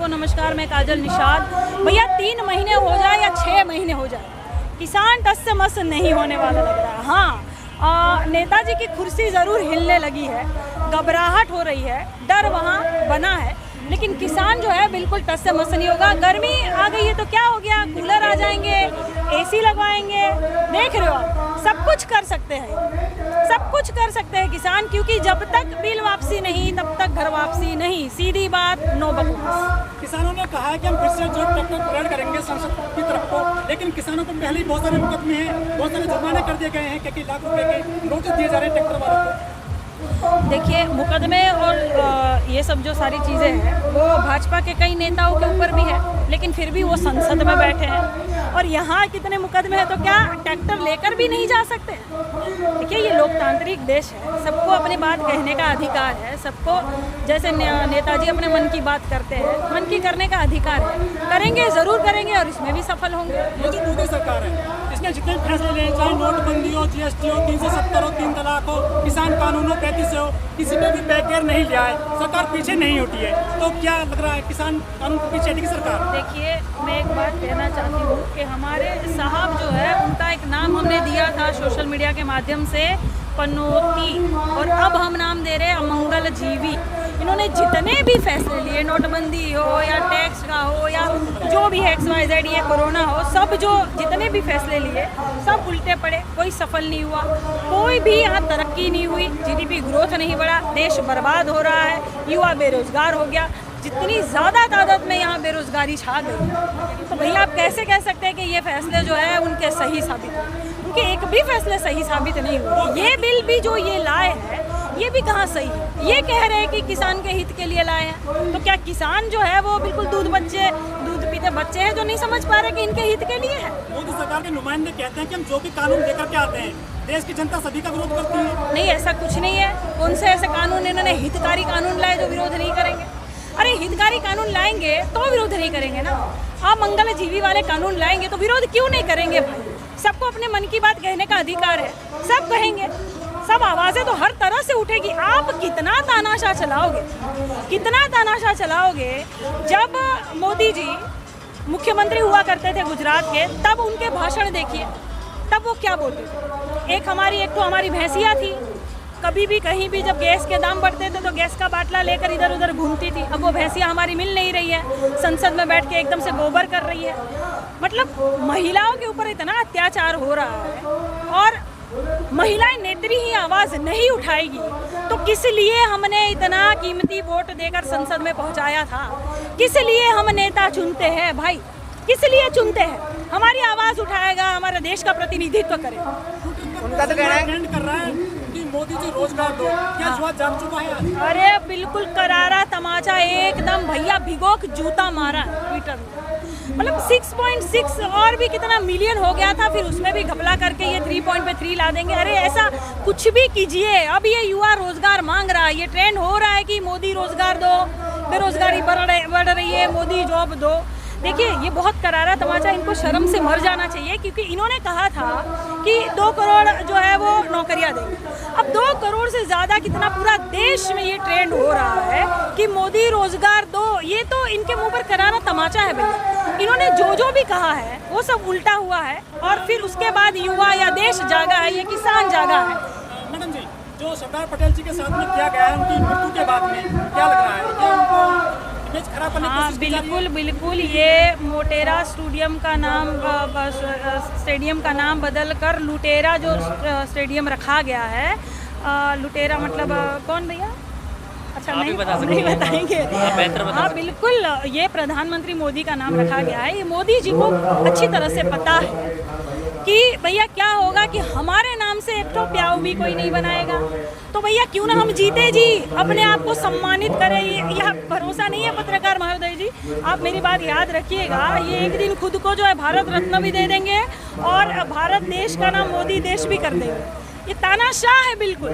नमस्कार, मैं काजल निषाद। भैया 3 महीने हो जाए या 6 महीने हो जाए, किसान टस से मस नहीं होने वाला लग रहा है। हाँ, नेताजी की कुर्सी ज़रूर हिलने लगी है, घबराहट हो रही है, डर वहाँ बना है, लेकिन किसान जो है बिल्कुल टस से मस नहीं होगा। गर्मी आ गई है तो क्या हो गया, कूलर आ जाएंगे, एसी लगवाएंगे, देख रहे हो आप, सब कुछ कर सकते हैं, सब कुछ कर सकते हैं किसान, क्योंकि जब तक बिल वापसी नहीं तब तक घर वापसी नहीं। सीधी बात, नो बकवास। किसानों ने कहा है कि हम फिर से जो ट्रैक्टर परेड करेंगे संसद की तरफ को, लेकिन किसानों को पहले ही बहुत सारे मुकदमे हैं, बहुत सारे जुर्माने कर दिए गए हैं, कई लाख रुपए के नोटिस दिए जा रहे हैं ट्रैक्टर वालों को। देखिए, मुकदमे और ये सब जो सारी चीज़ें हैं वो भाजपा के कई नेताओं के ऊपर भी है, लेकिन फिर भी वो संसद में बैठे हैं। और यहाँ कितने मुकदमे हैं तो क्या ट्रैक्टर लेकर भी नहीं जा सकते? देखिए, ये लोकतांत्रिक देश है, सबको अपनी बात कहने का अधिकार है, सबको जैसे नेताजी अपने मन की बात करते हैं, मन की करने का अधिकार है, करेंगे, ज़रूर करेंगे और इसमें भी सफल होंगे। ये जो मोदी सरकार है, इसने जितने फैसले लिए, चाहे नोटबंदी हो, GST हो, 370 हो, 3 तलाक हो, किसान कानून हो, 35 हो, किसी पे भी बैकगेयर नहीं लिया है, सरकार पीछे नहीं उठी है। तो क्या लग रहा है, किसान कानून के पीछे हटी सरकार? देखिए, मैं एक बात कहना चाहती हूँ कि हमारे साहब जो है उनका एक नाम हमने दिया था सोशल मीडिया के माध्यम से, पनौती, और अब हम नाम दे रहे हैं अमंगल जीवी। इन्होंने जितने भी फैसले लिए, नोटबंदी हो या टैक्स का हो या जो भी XYZ, ये कोरोना हो, सब जो जितने भी फैसले लिए सब उल्टे पड़े, कोई सफल नहीं हुआ, कोई भी यहाँ तरक्की नहीं हुई, GDP ग्रोथ नहीं बढ़ा, देश बर्बाद हो रहा है, युवा बेरोजगार हो गया, जितनी ज़्यादा तादाद में यहाँ बेरोजगारी छा गई। तो भैया आप कैसे कह सकते हैं कि ये फैसले जो है उनके सही साबित हुए? उनके एक भी फैसले सही साबित नहीं हुए। ये बिल भी जो ये लाए हैं ये भी कहाँ सही है? ये कह रहे हैं कि किसान के हित के लिए लाए हैं, तो क्या किसान जो है वो बिल्कुल दूध पीते बच्चे हैं जो नहीं समझ पा रहे कि इनके हित के लिए है? मोदी सरकार के नुमाइंदे कहते हैं कि हम जो भी कानून लेकर के आते हैं, देश की जनता सभी का विरोध करती है। नहीं, ऐसा कुछ नहीं है। कौन से ऐसे कानून इन्होंने हितकारी कानून लाए जो विरोध नहीं करेंगे? अरे हितकारी कानून लाएंगे तो विरोध नहीं करेंगे ना। आप मंगल जीवी वाले कानून लाएंगे तो विरोध क्यों नहीं करेंगे भाई? सबको अपने मन की बात कहने का अधिकार है, सब कहेंगे, सब आवाज़ें तो हर तरह से उठेगी। आप कितना तानाशाह चलाओगे, कितना तानाशाह चलाओगे? जब मोदी जी मुख्यमंत्री हुआ करते थे गुजरात के, तब उनके भाषण देखिए, तब वो क्या बोलते थे। एक तो हमारी भैंसिया थी, कभी भी कहीं भी जब गैस के दाम बढ़ते थे तो गैस का बाटला लेकर इधर उधर घूमती थी। अब वो भैंसिया हमारी मिल नहीं रही है, संसद में बैठ के एकदम से गोबर कर रही है। मतलब महिलाओं के ऊपर इतना अत्याचार हो रहा है, और महिलाएं नेत्री ही आवाज़ नहीं उठाएगी तो किस लिए हमने इतना कीमती वोट देकर संसद में पहुंचाया था? किस लिए हम नेता चुनते हैं भाई? किस लिए चुनते हैं? हमारी आवाज़ उठाएगा, हमारे देश का प्रतिनिधित्व करेगा। उनका तो कहना कर रहा है कि मोदी जी रोजगार दो, क्या जुआ जाग चुका है? अरे बिल्कुल करारा तमाचा एकदम भैया, भिगो के जूता मारा ट्विटर में। मतलब 6.6 और भी कितना मिलियन हो गया था, फिर उसमें भी घपला करके ये 3.3 ला देंगे। अरे ऐसा कुछ भी कीजिए, अब ये युवा रोजगार मांग रहा है, ये ट्रेंड हो रहा है कि मोदी रोजगार दो, बेरोजगारी बढ़ रही है, मोदी जॉब दो। देखिए, ये बहुत करारा तमाचा, इनको शर्म से मर जाना चाहिए, क्योंकि इन्होंने कहा था कि 2 करोड़ जो है वो नौकरियां देंगे। अब 2 करोड़ से ज़्यादा कितना पूरा देश में ये ट्रेंड हो रहा है कि मोदी रोजगार दो, ये तो इनके मुंह पर करारा तमाचा है भैया। इन्होंने जो भी कहा है वो सब उल्टा हुआ है, और फिर उसके बाद युवा या देश जागा है, ये किसान जागा है। मैडम जी, जो सरदार पटेल जी के साथ में किया गया है उनकी मृत्यु के बाद में, क्या लग रहा है कि उनको इमेज खराब करने की कोशिश की जा रही है? बिल्कुल, ये मोटेरा स्टेडियम का नाम बदलकर लुटेरा जो स्टेडियम रखा गया है। लुटेरा मतलब कौन भैया? अच्छा, नहीं बताएंगे। हाँ बिल्कुल, ये प्रधानमंत्री मोदी का नाम रखा गया है। ये मोदी जी को अच्छी तरह से पता है कि भैया क्या होगा कि हमारे नाम से एक तो प्याऊ भी कोई नहीं बनाएगा, तो भैया क्यों ना हम जीते जी, अपने आप को सम्मानित करें। यह भरोसा नहीं है पत्रकार महोदय जी, आप मेरी बात याद रखिएगा, ये एक दिन खुद को जो है भारत रत्न भी दे देंगे और भारत देश का नाम मोदी देश भी कर देंगे। ये तानाशाह है बिल्कुल।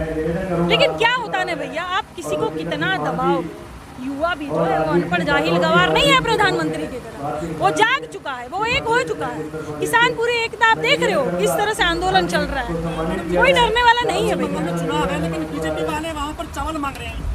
लेकिन क्या होता है ना भैया, आप किसी को कितना दबाओगे, युवा भी जो है वो अनपढ़ जाहिल गवार नहीं है प्रधानमंत्री की तरह, वो जाग चुका है, वो एक हो चुका है। किसान पूरी एकता आप देख रहे हो किस तरह से आंदोलन चल रहा है, कोई डरने वाला नहीं है भैया। चुनाव है लेकिन बीजेपी वाले वहाँ पर चावल मांग रहे हैं।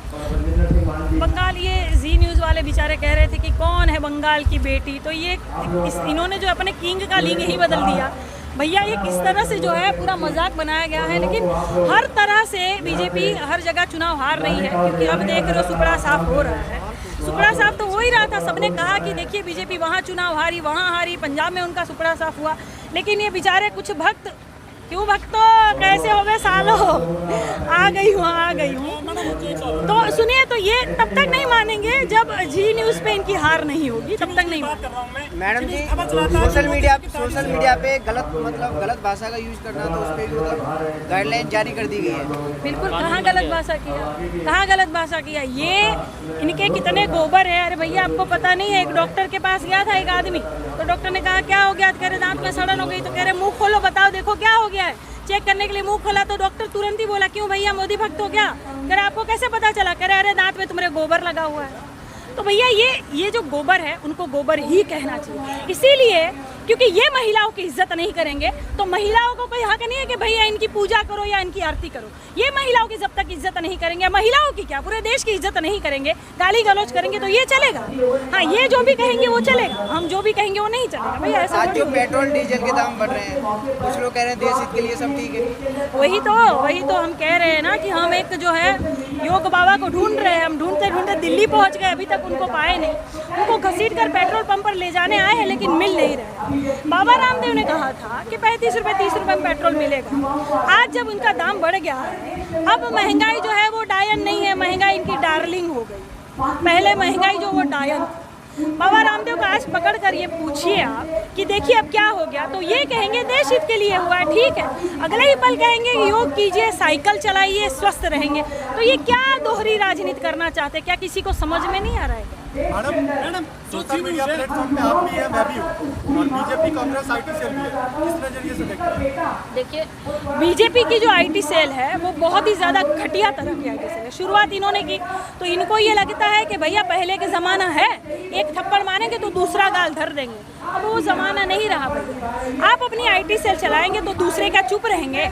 बंगाल, ये जी न्यूज़ वाले बेचारे कह रहे थे कि कौन है बंगाल की बेटी, तो ये इन्होंने जो अपने किंग का लिंग ही बदल दिया भैया। ये किस तरह से जो है पूरा मजाक बनाया गया है, लेकिन हर तरह से बीजेपी हर जगह चुनाव हार रही है, क्योंकि अब देख रहे हो सुपड़ा साफ हो रहा है। सुपड़ा साफ तो हो ही रहा था, सबने कहा कि देखिए बीजेपी वहाँ चुनाव हारी, वहाँ हारी, पंजाब में उनका सुपड़ा साफ हुआ, लेकिन ये बेचारे कुछ भक्त, क्यों भक्तों कैसे हो गए सालों, आ गई हूँ। तो सुनिए, तो ये तब तक नहीं मानेंगे जब जी न्यूज़ पे इनकी हार नहीं होगी, तब तक नहीं मानेंगे। मैडम जी, सोशल मीडिया पे गलत भाषा का यूज करना, तो उस पर भी गाइडलाइन जारी कर दी गई है। बिल्कुल, कहाँ गलत भाषा किया, कहाँ गलत भाषा किया, ये इनके कितने गोबर है। अरे भैया आपको पता नहीं है, एक डॉक्टर के पास गया था एक आदमी, तो डॉक्टर ने कहा क्या हो गया, कह रहे दांत में सड़न हो गई, तो कह रहे मुंह खोलो बताओ देखो क्या हो गया है। चेक करने के लिए मुंह खोला तो डॉक्टर तुरंत ही बोला क्यों भैया मोदी भक्त हो क्या, कह रहे आपको कैसे पता चला, कह रहे अरे दांत में तुम्हारे गोबर लगा हुआ है। तो भैया ये जो गोबर है उनको गोबर ही कहना चाहिए, इसीलिए क्योंकि ये महिलाओं की इज्जत नहीं करेंगे तो महिलाओं को कोई हक नहीं है कि भैया इनकी पूजा करो या इनकी आरती करो। ये महिलाओं की जब तक इज्जत नहीं करेंगे, महिलाओं की क्या पूरे देश की इज्जत नहीं करेंगे, गाली गलौज करेंगे तो ये चलेगा। हाँ, ये जो भी कहेंगे वो चलेगा, हम जो भी कहेंगे वो नहीं चलेगा भैया। ऐसा आज जो पेट्रोल डीजल के दाम बढ़ रहे हैं, कुछ लोग कह रहे हैं देश हित के लिए सब ठीक है। वही तो हम कह रहे हैं ना कि हम एक जो है योग बाबा को ढूंढ रहे हैं, हम ढूंढते ढूंढते दिल्ली पहुंच गए, अभी तक उनको पाए नहीं। उनको घसीट कर पेट्रोल पंप पर ले जाने आए हैं लेकिन मिल नहीं रहे। बाबा रामदेव ने कहा था कि 35 रुपये 30 रुपये में पेट्रोल मिलेगा, आज जब उनका दाम बढ़ गया है, अब महंगाई जो है वो डायन नहीं है, महंगाई इनकी डार्लिंग हो गई। पहले महंगाई जो वो डायन, बाबा रामदेव का आज पकड़ कर ये पूछिए आप कि देखिए अब क्या हो गया, तो ये कहेंगे देश हित के लिए हुआ है, ठीक है। अगले ही पल कहेंगे योग कीजिए, साइकिल चलाइए, स्वस्थ रहेंगे। तो ये क्या दोहरी राजनीति करना चाहते हैं, क्या किसी को समझ में नहीं आ रहा है? मैडम सोशल मीडिया प्लेटफॉर्म पे आप भी है, मैं भी हूँ, और बीजेपी कांग्रेस आईटी सेल भी है, किस नजरिए से देखते हैं? देखिए, बीजेपी की जो आईटी सेल है वो बहुत ही ज़्यादा घटिया तरह की आईटी सेल है। शुरुआत इन्होंने की तो इनको ये लगता है कि भैया पहले के ज़माना है, एक थप्पड़ मारेंगे तो दूसरा गाल धर देंगे, अब वो ज़माना नहीं रहा भैया। आप अपनी आईटी सेल चलाएंगे तो दूसरे का चुप रहेंगे,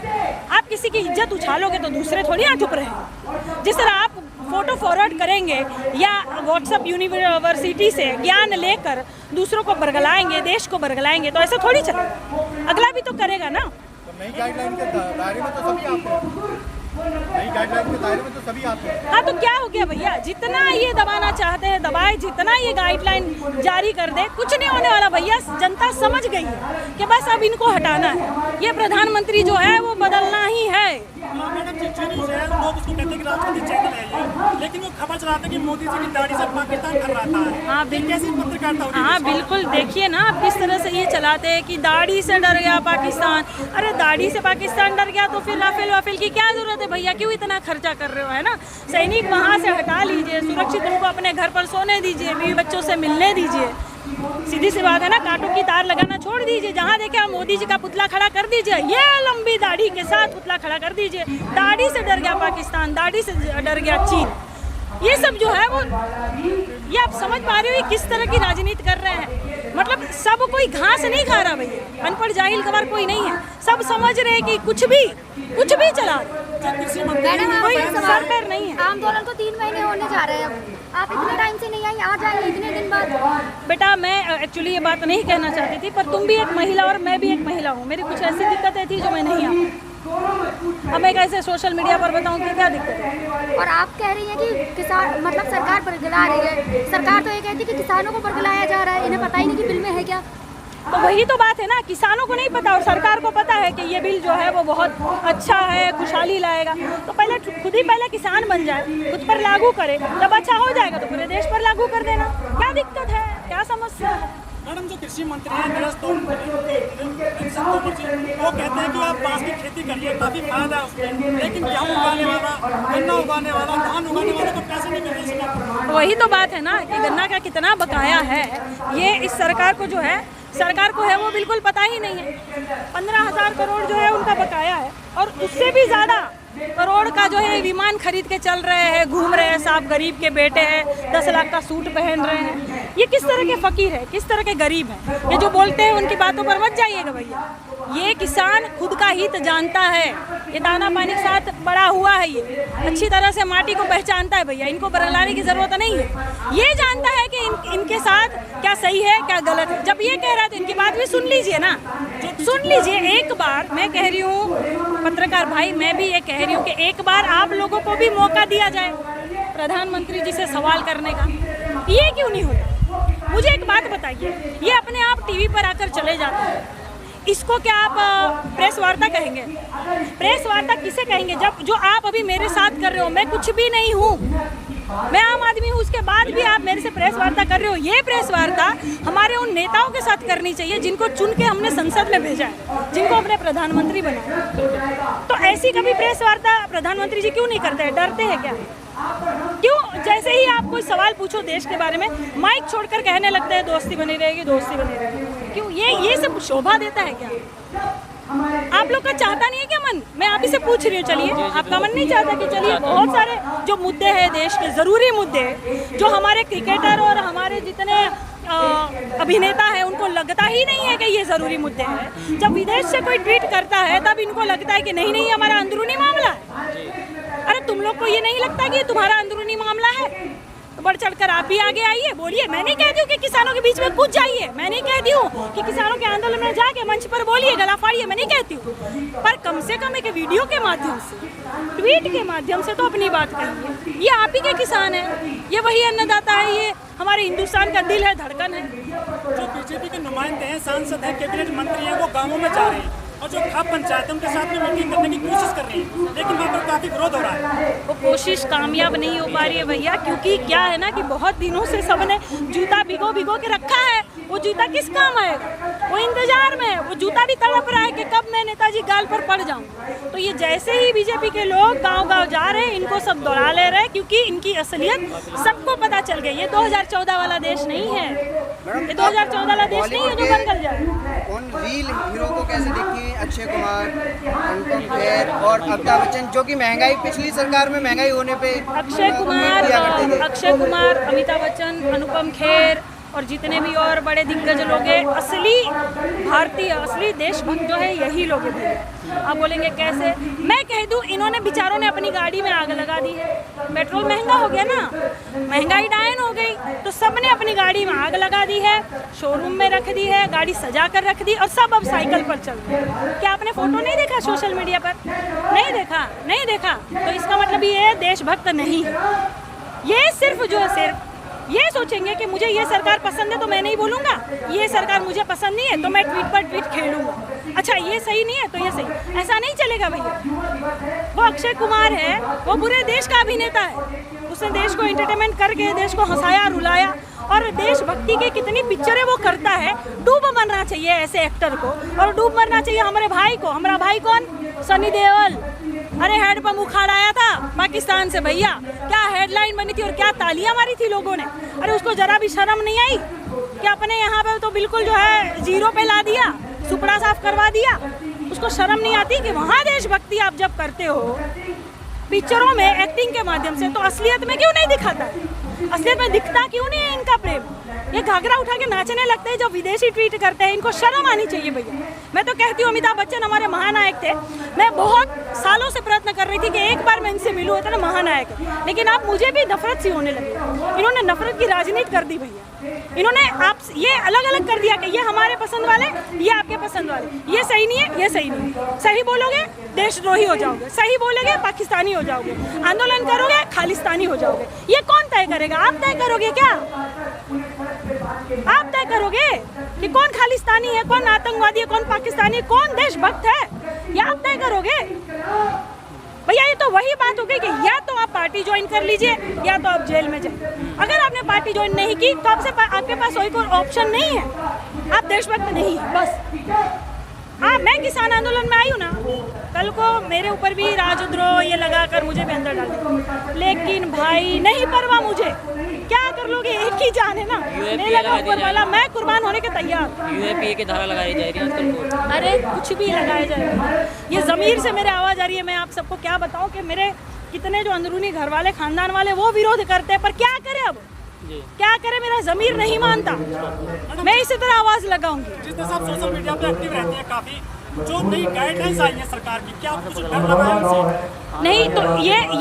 आप किसी की इज्जत उछालोगे तो दूसरे थोड़ी ना चुप रहेंगे। जिस तरह आप फोटो फॉरवर्ड करेंगे या व्हाट्सएप यूनिवर्सिटी से ज्ञान लेकर दूसरों को बरगलाएंगे, देश को बरगलाएंगे, तो ऐसा थोड़ी चलेगा, अगला भी तो करेगा ना। तो नई गाइडलाइन के दायरे में तो सभी आते हैं, नई गाइडलाइन के दायरे में तो सभी आते हैं। हाँ, तो क्या हो गया भैया, जितना ये दबाना चाहते हैं दबाए, जितना ये गाइडलाइन जारी कर दे, कुछ नहीं होने वाला भैया। जनता समझ गई है कि बस अब इनको हटाना है, ये प्रधानमंत्री जो है वो बदलना ही है। मैडम जी न्यूज़ है, लोग उसको कहते हैं कि राजनीति चैनल है ये, लेकिन वो खबर चलाते हैं कि मोदी जी की दाढ़ी से पाकिस्तान कर रहा है। हाँ कैसी पत्रकारिता होती है? हाँ बिल्कुल, देखिए ना आप किस तरह से ये चलाते हैं कि दाढ़ी से डर गया पाकिस्तान। अरे दाढ़ी से पाकिस्तान डर गया तो फिर राफेल वाफेल की क्या जरूरत है भैया, क्यों इतना खर्चा कर रहे हो, है ना। सैनिक वहाँ से हटा लीजिए, सुरक्षित उनको अपने घर पर सोने दीजिए, बीवी बच्चों से मिलने दीजिए, सीधी सी बात है ना। कांटों की तार लगाना छोड़ दीजिए, जहाँ देखे आप मोदी जी का पुतला खड़ा कर दीजिए, ये लंबी दाढ़ी के साथ पुतला खड़ा कर दीजिए। दाढ़ी से डर गया पाकिस्तान, दाढ़ी से डर गया चीन, ये सब जो है वो, ये आप समझ पा रहे हो किस तरह की राजनीति कर रहे हैं। मतलब सब कोई घास नहीं खा रहा भैया, अनपढ़ जाहिल गवार कोई नहीं है, सब समझ रहे हैं कि कुछ भी चला मैडम कोई सर पैर नहीं है। आंदोलन को 3 महीने होने जा रहे हैं, अब आप इतने टाइम से नहीं आई, आ जाएंगे इतने दिन बाद। बेटा मैं एक्चुअली ये बात नहीं कहना चाहती थी, पर तुम भी एक महिला और मैं भी एक महिला हूँ, मेरी कुछ ऐसी दिक्कतें थी जो मैं नहीं आई। अब मैं कैसे सोशल मीडिया पर बताऊं कि क्या दिक्कत है। और आप कह रही हैं कि किसान मतलब सरकार बरगला रही है, सरकार तो ये कहती है कि किसानों को बरगलाया जा रहा है, इन्हें पता ही नहीं कि बिल में है क्या। तो वही तो बात है ना, किसानों को नहीं पता और सरकार को पता है कि ये बिल जो है वो बहुत अच्छा है, खुशहाली लाएगा। तो पहले खुद ही पहले किसान बन जाए, खुद पर लागू करे, जब अच्छा हो जाएगा तो पूरे देश पर लागू कर देना। क्या दिक्कत है, क्या समस्या है? मैडम जो कृषि मंत्री हैं नरेश तोमर जी, वो कहते हैं कि आप बांस की खेती करिए, काफी फायदा है उसमें, लेकिन गेहूँ उगाने वाला, गन्ना उगाने वाला, धान उगाने वाले को पैसे नहीं मिल रहे। वही तो बात है ना कि गन्ना का कितना बकाया है, ये इस सरकार को जो है, सरकार को है वो बिल्कुल पता ही नहीं है। 15,000 करोड़ जो है उनका बकाया है, और उससे भी ज़्यादा करोड़ का जो है बीमा सामान खरीद के चल रहे हैं, घूम रहे हैं, साहब गरीब के बेटे हैं, 10 लाख का सूट पहन रहे हैं। ये किस तरह के फकीर है, किस तरह के गरीब हैं? ये जो बोलते हैं उनकी बातों पर मत जाइएगा भैया। ये किसान खुद का हित जानता है, ये दाना पानी के साथ बड़ा हुआ है, ये अच्छी तरह से माटी को पहचानता है भैया। इनको बरगलाने की जरूरत नहीं है, ये जानता है कि इनके साथ क्या सही है क्या गलत है। जब ये कह रहा है तो इनकी बात भी सुन लीजिए ना, सुन लीजिए एक बार। मैं कह रही हूँ पत्रकार भाई, मैं भी ये कह रही हूँ कि एक बार आप लोगों को भी मौका दिया जाए प्रधानमंत्री जी से सवाल करने का। ये क्यों नहीं होता? मुझे एक बात बताइए, ये अपने आप टीवी पर आकर चले जाते हैं, इसको क्या आप प्रेस वार्ता कहेंगे? प्रेस वार्ता किसे कहेंगे जब जो आप अभी मेरे साथ कर रहे हो? मैं कुछ भी नहीं हूँ, मैं आम आदमी हूँ, उसके बाद भी आप मेरे से प्रेस वार्ता कर रहे हो। ये प्रेस वार्ता हमारे उन नेताओं के साथ करनी चाहिए जिनको चुन के हमने संसद में भेजा है, जिनको अपने प्रधानमंत्री बनाया। तो ऐसी कभी प्रेस वार्ता प्रधानमंत्री जी क्यों नहीं करते हैं? डरते हैं क्या? क्यों जैसे ही आप कोई सवाल पूछो देश के बारे में, माइक छोड़कर कहने लगते हैं दोस्ती बनी रहेगी, दोस्ती बनी रहेगी? क्यों? ये सब शोभा देता है क्या? आप लोग का चाहता नहीं है क्या मन? मैं आप ही से पूछ रही हूँ, चलिए आपका मन नहीं चाहता कि चलिए बहुत सारे जो मुद्दे हैं देश के, ज़रूरी मुद्दे जो हमारे क्रिकेटर और हमारे जितने अभिनेता है उनको लगता ही नहीं है कि ये ज़रूरी मुद्दे हैं। जब विदेश से कोई ट्वीट करता है तब इनको लगता है कि नहीं नहीं हमारा अंदरूनी मामला है। अरे तुम लोग को ये नहीं लगता कि तुम्हारा अंदरूनी मामला है? तो बढ़ चढ़कर आप भी आगे आइए, बोलिए। मैं नहीं कहती हूँ कि किसानों के बीच में कूद जाइए, मैं नहीं कहती हूँ कि किसानों के आंदोलन में जाके मंच पर बोलिए, गला फाड़िए, मैं नहीं कहती हूँ। पर कम से कम एक वीडियो के माध्यम से, ट्वीट के माध्यम से तो अपनी बात कहिए। ये आप ही के किसान हैं, ये वही अन्नदाता है, ये हमारे हिंदुस्तान का दिल है, धड़कन है। जो बीजेपी के नुमाइंदे हैं, सांसद हैं, कैबिनेट मंत्री हैं, वो गाँवों में जा रहे हैं और जो खाप पंचायत उनके साथ में मीटिंग करने की कोशिश कर रही है, लेकिन वहाँ पर काफी विरोध हो रहा है। वो कोशिश कामयाब नहीं हो पा रही है भैया, क्योंकि क्या है ना कि बहुत दिनों से सबने जूता भिगो भिगो के रखा है। वो जूता किस काम आएगा? वो इंतजार में है, वो जूता भी तड़प रहा है कि कब मैं नेताजी गाल पर पड़ जाऊं। तो ये जैसे ही बीजेपी के लोग गांव-गांव जा रहे हैं, इनको सब दौड़ा ले रहे हैं, क्योंकि इनकी असलियत सबको पता चल गई। ये 2014 वाला देश नहीं है, ये 2014 वाला देश नहीं है जो बंगल जाए। उन रील हीरो को कैसे देखती है? अक्षय कुमार, अनुपम खेर और अमिताभ बच्चन, जो कि महंगाई पिछली सरकार में महंगाई होने पे अक्षय कुमार, अमिताभ बच्चन, अनुपम खेर और जितने भी और बड़े दिग्गज लोग हैं, असली भारतीय, असली देशभक्त जो है यही लोग हैं। आप बोलेंगे कैसे? मैं कह दूं, इन्होंने बेचारों ने अपनी गाड़ी में आग लगा दी है। पेट्रोल महंगा हो गया ना, महंगाई डायन हो गई, तो सबने अपनी गाड़ी में आग लगा दी है, शोरूम में रख दी है, गाड़ी सजा कर रख दी और सब अब साइकिल पर चल रहे हैं। क्या आपने फोटो नहीं देखा सोशल मीडिया पर? नहीं देखा, नहीं देखा। तो इसका मतलब ये देशभक्त नहीं है। ये सिर्फ जो है सिर्फ ये सोचेंगे कि मुझे ये सरकार पसंद है तो मैं नहीं बोलूँगा, ये सरकार मुझे पसंद नहीं है तो मैं ट्वीट पर ट्वीट खेलूँगा। अच्छा ये सही नहीं है तो ये सही, ऐसा नहीं चलेगा भैया। वो अक्षय कुमार है, वो पूरे देश का अभिनेता है, उसने देश को एंटरटेनमेंट करके देश को हंसाया रुलाया, और देशभक्ति के कितनी पिक्चरें वो करता है। डूब मरना चाहिए ऐसे एक्टर को, और डूब मरना चाहिए हमारे भाई को। हमारा भाई कौन? सनी देओल। अरे हेड पंप उखाड़ आया था पाकिस्तान से भैया, क्या हेडलाइन बनी थी और क्या तालियां मारी थी लोगों ने। अरे उसको जरा भी शर्म नहीं आई कि अपने यहाँ पे तो बिल्कुल जो है जीरो पे ला दिया, सुपड़ा साफ करवा दिया। उसको शर्म नहीं आती कि वहाँ देशभक्ति आप जब करते हो पिक्चरों में एक्टिंग के माध्यम से, तो असलियत में क्यों नहीं दिखाता? असलियत में दिखता क्यों नहीं है इनका प्रेम? ये घाघरा उठा के नाचने लगते हैं जब विदेशी ट्वीट करते हैं, इनको शर्म आनी चाहिए भैया। मैं तो कहती हूँ अमिताभ बच्चन हमारे महानायक थे, मैं बहुत सालों से प्रयत्न कर रही थी कि एक बार मैं इनसे मिलूँ, इतना महानायक है, लेकिन आप मुझे भी नफरत सी होने लगी। इन्होंने नफरत की राजनीति कर दी भैया। इन्होंने आप ये अलग अलग कर दिया कि ये हमारे पसंद वाले, ये आपके पसंद वाले, ये सही नहीं है, ये सही नहीं है। सही बोलोगे देशद्रोही हो जाओगे, सही बोलोगे पाकिस्तानी हो जाओगे, आंदोलन करोगे खालिस्तानी हो जाओगे। ये कौन तय करेगा? आप तय करोगे क्या? आप तय करोगे कि कौन खालिस्तानी है, कौन आतंकवादी है, कौन पाकिस्तानी, कौन देशभक्त है? ये आप तय करोगे भैया। ये तो वही बात हो गई कि या तो आप पार्टी ज्वाइन कर लीजिए या तो आप जेल में जाइए। अगर आपने पार्टी ज्वाइन नहीं की तो आपके पास कोई ऑप्शन नहीं है, आप देशभक्त नहीं है बस। हाँ, मैं किसान आंदोलन में आई हूँ ना, कल को मेरे ऊपर भी राजद्रोह ये लगाकर मुझे भी अंदर डाल दिया, लेकिन भाई नहीं परवाह मुझे, क्या कर लोगे, एक ही जान है ना, नहीं लगा ऊपर वाला, मैं कुर्बान होने के तैयार। यूएपीए की धारा लगाई जा रही है आजकल को। अरे कुछ भी लगाया जाएगा, ये ज़मीर से मेरे आवाज़ आ रही है। मैं आप सबको क्या बताऊं कि मेरे कितने जो अंदरूनी घर वाले खानदान वाले वो विरोध करते हैं, पर क्या करें अब, जी क्या करें, मेरा जमीर नहीं मानता, मैं इसी तरह आवाज लगाऊंगी। जिस तरह से आप सोशल मीडिया पे एक्टिव रहते हैं काफी, जो नई गाइडलाइंस आई है सरकार की, क्या आपको कुछ डर लगा है उनसे? नहीं तो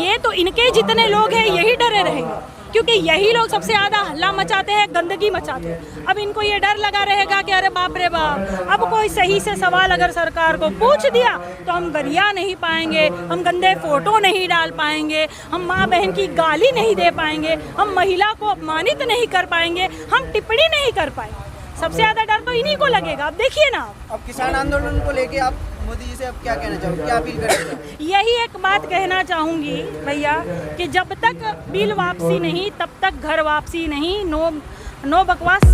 ये तो इनके जितने लोग हैं यही डरे रहेंगे, क्योंकि यही लोग सबसे ज्यादा हल्ला मचाते हैं, गंदगी मचाते हैं। अब इनको ये डर लगा रहेगा कि अरे बाप रे बाप, अब कोई सही से सवाल अगर सरकार को पूछ दिया तो हम गरिया नहीं पाएंगे, हम गंदे फोटो नहीं डाल पाएंगे, हम माँ बहन की गाली नहीं दे पाएंगे, हम महिला को अपमानित नहीं कर पाएंगे, हम टिप्पणी नहीं कर पाएंगे। सबसे ज्यादा डर तो इन्हीं को लगेगा। अब देखिए ना, अब किसान आंदोलन को लेके आप मोदी जी से अब क्या कहना चाहोगे, क्या अपील करेंगे? यही एक बात कहना चाहूँगी भैया कि जब तक बिल वापसी नहीं तब तक घर वापसी नहीं। नो बकवास।